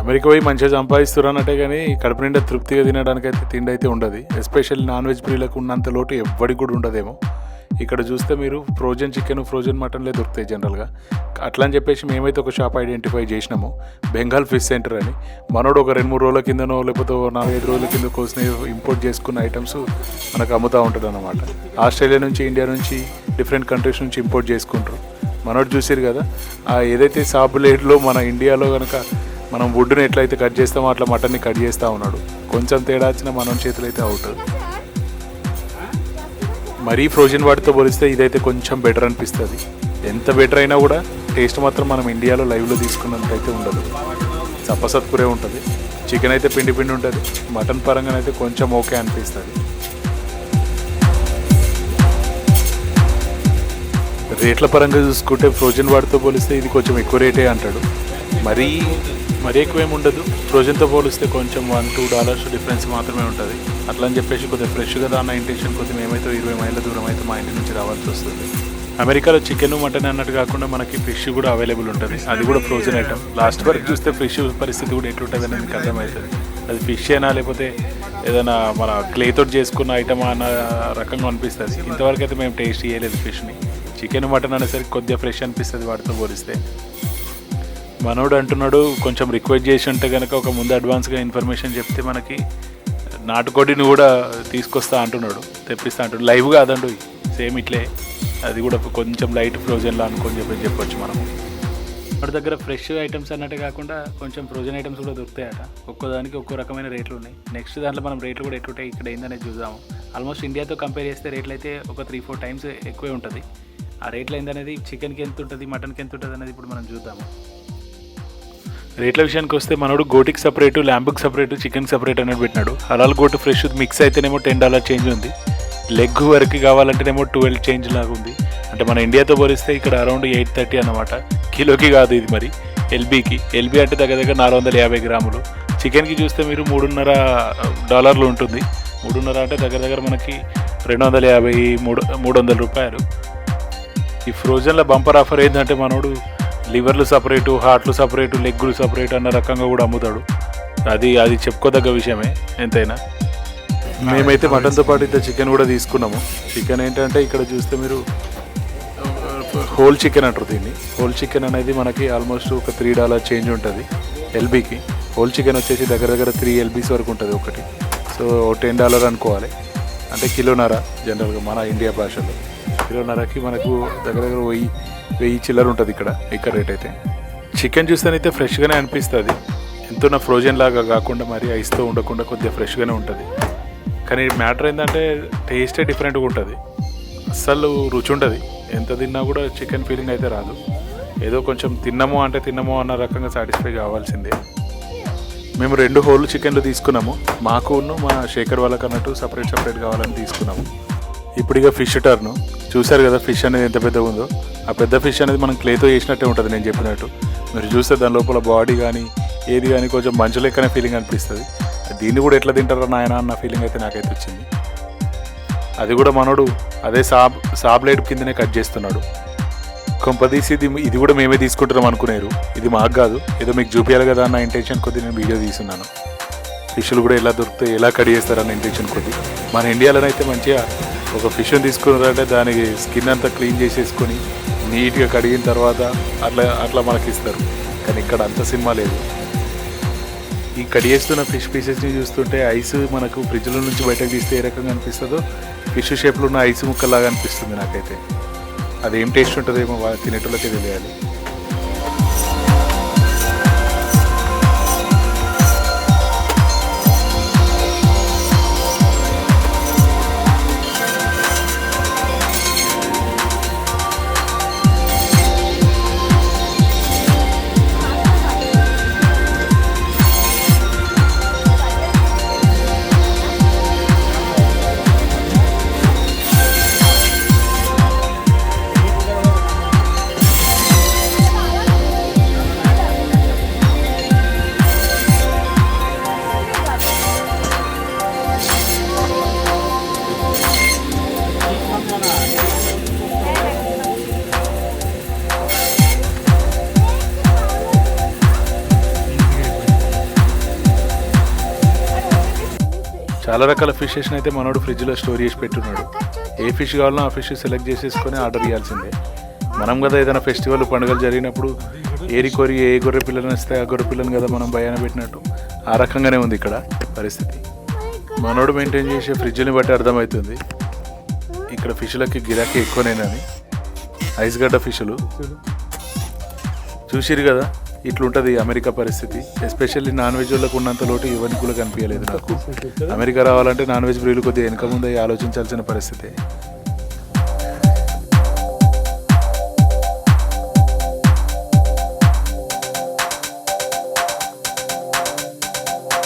America పోయి మంచిగా సంపాదిస్తున్నట్టే కానీ కడుపు నిండా తృప్తిగా తినడానికి అయితే తిండి అయితే ఉండదు. ఎస్పెషల్లీ నాన్ వెజ్ ప్రియులకు ఉన్నంత లోటు ఎవ్వడికి కూడా ఉండదేమో. ఇక్కడ చూస్తే మీరు ఫ్రోజన్ చికెన్, ఫ్రోజన్ మటన్లే దొరుకుతాయి జనరల్గా. అట్లా అని చెప్పేసి మేమైతే ఒక షాప్ ఐడెంటిఫై చేసినాము, బెంగాల్ ఫిష్ సెంటర్ అని. మనోడు ఒక 2-3 రోజుల కిందనో లేకపోతే 4-5 రోజుల కింద కోసం ఇంపోర్ట్ చేసుకున్న ఐటమ్స్ మనకు అమ్ముతూ ఉంటుంది అన్నమాట. ఆస్ట్రేలియా నుంచి, ఇండియా నుంచి, డిఫరెంట్ కంట్రీస్ నుంచి ఇంపోర్ట్ చేసుకుంటారు. మనోడు చూసారు కదా, ఏదైతే సాబులేట్లో మన ఇండియాలో కనుక మనం వుడ్ని ఎట్లయితే కట్ చేస్తామో అట్లా మటన్ని కట్ చేస్తూ ఉన్నాడు. కొంచెం తేడా వచ్చినా మనం చేతులు అయితే అవుట్. మరీ ఫ్రోజన్ వాటితో పోలిస్తే ఇదైతే కొంచెం బెటర్ అనిపిస్తుంది. ఎంత బెటర్ అయినా కూడా టేస్ట్ మాత్రం మనం ఇండియాలో లైవ్లో తీసుకున్నంతైతే ఉండదు, సప్పసత్కురే ఉంటుంది. చికెన్ అయితే పిండి పిండి ఉంటుంది, మటన్ పరంగానైతే కొంచెం ఓకే అనిపిస్తుంది. రేట్ల పరంగా చూసుకుంటే ఫ్రోజన్ వాటితో పోలిస్తే ఇది కొంచెం ఎక్కువ రేటే అంటాడు. మరీ ఎక్కువేమి ఉండదు. ఫ్రోజన్తో పోలిస్తే కొంచెం $1-2 డిఫరెన్స్ మాత్రమే ఉంటుంది. అట్లా అని చెప్పేసి కొద్దిగా ఫ్రెష్గా అన్న ఇంటెన్షన్ కొద్దిగా మేమైతే 20 మైళ్ళ దూరం అయితే మా ఇంటి నుంచి రావాల్సి వస్తుంది. అమెరికాలో చికెన్, మటన్ అన్నట్టు కాకుండా మనకి ఫిష్ కూడా అవైలబుల్ ఉంటుంది. అది కూడా ఫ్రోజన్ ఐటమ్. లాస్ట్ వరకు చూస్తే ఫిష్ పరిస్థితి కూడా ఎట్లుంటుంది అనేది మీకు అర్థమవుతుంది. అది ఫిష్ అయినా లేకపోతే ఏదైనా మన క్లేతో చేసుకున్న ఐటమ్ అన్న రకంగా అనిపిస్తుంది. ఇంతవరకు అయితే మేము టేస్ట్ చేయలేదు ఫిష్ని. చికెన్, మటన్ అనేసరికి కొద్దిగా ఫ్రెష్ అనిపిస్తుంది వాటితో పోలిస్తే. మనోడు అంటున్నాడు కొంచెం రిక్వెస్ట్ చేసి ఉంటే కనుక ఒక ముందు అడ్వాన్స్గా ఇన్ఫర్మేషన్ చెప్తే మనకి నాటుకోడిని కూడా తీసుకొస్తా అంటున్నాడు, తెప్పిస్తా అంటున్నాడు. లైవ్ కాదండు, సేమ్ ఇట్లే, అది కూడా కొంచెం లైట్ ఫ్రోజన్లా అనుకొని చెప్పొచ్చు మనము. వాటి దగ్గర ఫ్రెష్ ఐటమ్స్ అన్నట్టే కాకుండా కొంచెం ఫ్రోజన్ ఐటమ్స్ కూడా దొరుకుతాయట. ఒక్కోదానికి ఒక్కో రకమైన రేట్లు ఉన్నాయి. నెక్స్ట్ దాంట్లో మనం రేట్లు కూడా ఎట్లుంటాయి ఇక్కడ ఏందనేది చూద్దాము. ఆల్మోస్ట్ ఇండియాతో కంపేర్ చేస్తే రేట్లు అయితే ఒక 3-4 టైమ్స్ ఎక్కువే ఉంటుంది. ఆ రేట్లు ఏందనేది చికెన్కి ఎంత ఉంటుంది, మటన్కి ఎంత ఉంటుంది అనేది ఇప్పుడు మనం చూద్దాము. రేట్ల విషయానికి వస్తే మనోడు గోటికి సపరేటు, ల్యాంబుకి సపరేటు, చికెన్కి సపరేట్ అనేది పెట్టినాడు. హలాల్ గోటు ఫ్రెష్ మిక్స్ అయితేనేమో $10 చేంజ్ ఉంది. లెగ్ వరకు కావాలంటేనేమో 12 చేంజ్ లాగా ఉంది. అంటే మన ఇండియాతో పోలిస్తే ఇక్కడ అరౌండ్ 830 అన్నమాట. కిలోకి కాదు ఇది, మరి ఎల్బీ అంటే దగ్గర 450 గ్రాములు. చికెన్కి చూస్తే మీరు $3.50 ఉంటుంది. 3.5 అంటే దగ్గర మనకి 250-300 రూపాయలు. ఈ ఫ్రోజన్లో బంపర్ ఆఫర్ ఏంటంటే మనోడు లివర్లు సపరేటు, హార్ట్లు సపరేటు, లెగ్గులు సపరేట్ అన్న రకంగా కూడా అమ్ముతాడు. అది చెప్పుకోదగ్గ విషయమే ఎంతైనా. మేమైతే మటన్తో పాటు ఇంత చికెన్ కూడా తీసుకున్నాము. చికెన్ ఏంటంటే ఇక్కడ చూస్తే మీరు హోల్ చికెన్ అంటారు దీన్ని. హోల్ చికెన్ అనేది మనకి ఆల్మోస్ట్ ఒక $3 చేంజ్ ఉంటుంది ఎల్బీకి. హోల్ చికెన్ వచ్చేసి దగ్గర 3 LBs వరకు ఉంటుంది ఒకటి. సో $10 అనుకోవాలి, అంటే కిలోన్నర జనరల్గా మన ఇండియా భాషలో. కిలోన్నరకి మనకు దగ్గర 1000 చిల్లర ఉంటుంది ఇక్కడ రేట్ అయితే. చికెన్ చూస్తేనైతే ఫ్రెష్గానే అనిపిస్తుంది. ఎంతో ఫ్రోజన్ లాగా కాకుండా మరి ఐస్తో ఉండకుండా కొద్దిగా ఫ్రెష్గానే ఉంటుంది. కానీ మ్యాటర్ ఏంటంటే టేస్టే డిఫరెంట్గా ఉంటుంది. అస్సలు రుచి ఉంటుంది. ఎంత తిన్నా కూడా చికెన్ ఫీలింగ్ అయితే రాదు. ఏదో కొంచెం తిన్నామో అన్న రకంగా సాటిస్ఫై కావాల్సిందే. మేము 2 హోల్ చికెన్లు తీసుకున్నాము. మాకును మా శేఖర్ వాళ్ళకి అన్నట్టు సపరేట్ కావాలని తీసుకున్నాము. ఇప్పుడు ఇక ఫిష్ టర్న్ చూసారు కదా, ఫిష్ అనేది ఎంత పెద్దగా ఉందో. ఆ పెద్ద ఫిష్ అనేది మనం క్లేతో చేసినట్టే ఉంటుంది నేను చెప్పినట్టు. మీరు చూస్తే దాని లోపల బాడీ కానీ ఏది కానీ కొంచెం మంచు లెక్కనే ఫీలింగ్ అనిపిస్తుంది. దీన్ని కూడా ఎట్లా తింటారో నాయన అన్న ఫీలింగ్ అయితే నాకైతే వచ్చింది. అది కూడా మనోడు అదే సాబ్లైట్ కిందనే కట్ చేస్తున్నాడు. కొంపదీసి ఇది కూడా మేమే తీసుకుంటున్నాం అనుకునేరు. ఇది మాకు కాదు, ఏదో మీకు చూపించాలి కదా అన్న ఇంటెన్షన్ కొద్ది నేను వీడియో తీసుకున్నాను. ఫిష్లు కూడా ఎలా దొరుకుతాయి, ఎలా కట్ చేస్తారన్న ఇంటెన్షన్ కొద్ది. మన ఇండియాలోనైతే మంచిగా ఒక ఫిష్ని తీసుకున్నారంటే దానికి స్కిన్ అంతా క్లీన్ చేసేసుకొని నీట్గా కడిగిన తర్వాత అట్లా మనకి ఇస్తారు. కానీ ఇక్కడ అంత సినిమా లేదు. ఈ కడిగేస్తున్న ఫిష్ పీసెస్ని చూస్తుంటే ఐస్ మనకు ఫ్రిడ్జ్లో నుంచి బయటకు తీస్తే ఏ రకంగా అనిపిస్తుందో ఫిష్ షేప్లో ఉన్న ఐస్ ముక్కలాగా అనిపిస్తుంది నాకైతే. అదేం టేస్ట్ ఉంటుందేమో తినేటోళ్ళకే తెలియాలి. చాలా రకాల ఫిషెస్ని అయితే మనోడు ఫ్రిడ్జ్లో స్టోర్ చేసి పెట్టున్నాడు. ఏ ఫిష్ కావాలనో ఆ ఫిష్ సెలెక్ట్ చేసేసుకొని ఆర్డర్ ఇవ్వాల్సిందే. మనం కదా ఏదైనా ఫెస్టివల్ పండుగలు జరిగినప్పుడు ఏరి కోరి ఏ గొర్రె పిల్లలు వస్తే ఆ గొర్రె పిల్లని కదా మనం భయాన పెట్టినట్టు ఆ రకంగానే ఉంది ఇక్కడ పరిస్థితి. మనోడు మెయింటైన్ చేసే ఫ్రిడ్జ్ని బట్టి అర్థమవుతుంది ఇక్కడ ఫిష్లకి గిరాకీ ఎక్కువనేనని. ఐస్ గడ్డ ఫిష్లు చూసిరు కదా, ఇట్లుంటుంది అమెరికా పరిస్థితి. ఎస్పెషల్లీ నాన్ వెజ్ వాళ్ళకు ఉన్నంత లోటు ఎవరికి కూడా కనిపించలేదు నాకు. అమెరికా రావాలంటే నాన్ వెజ్ ప్రియులు కొద్దిగా వెనక ముందు ఆలోచించాల్సిన పరిస్థితి.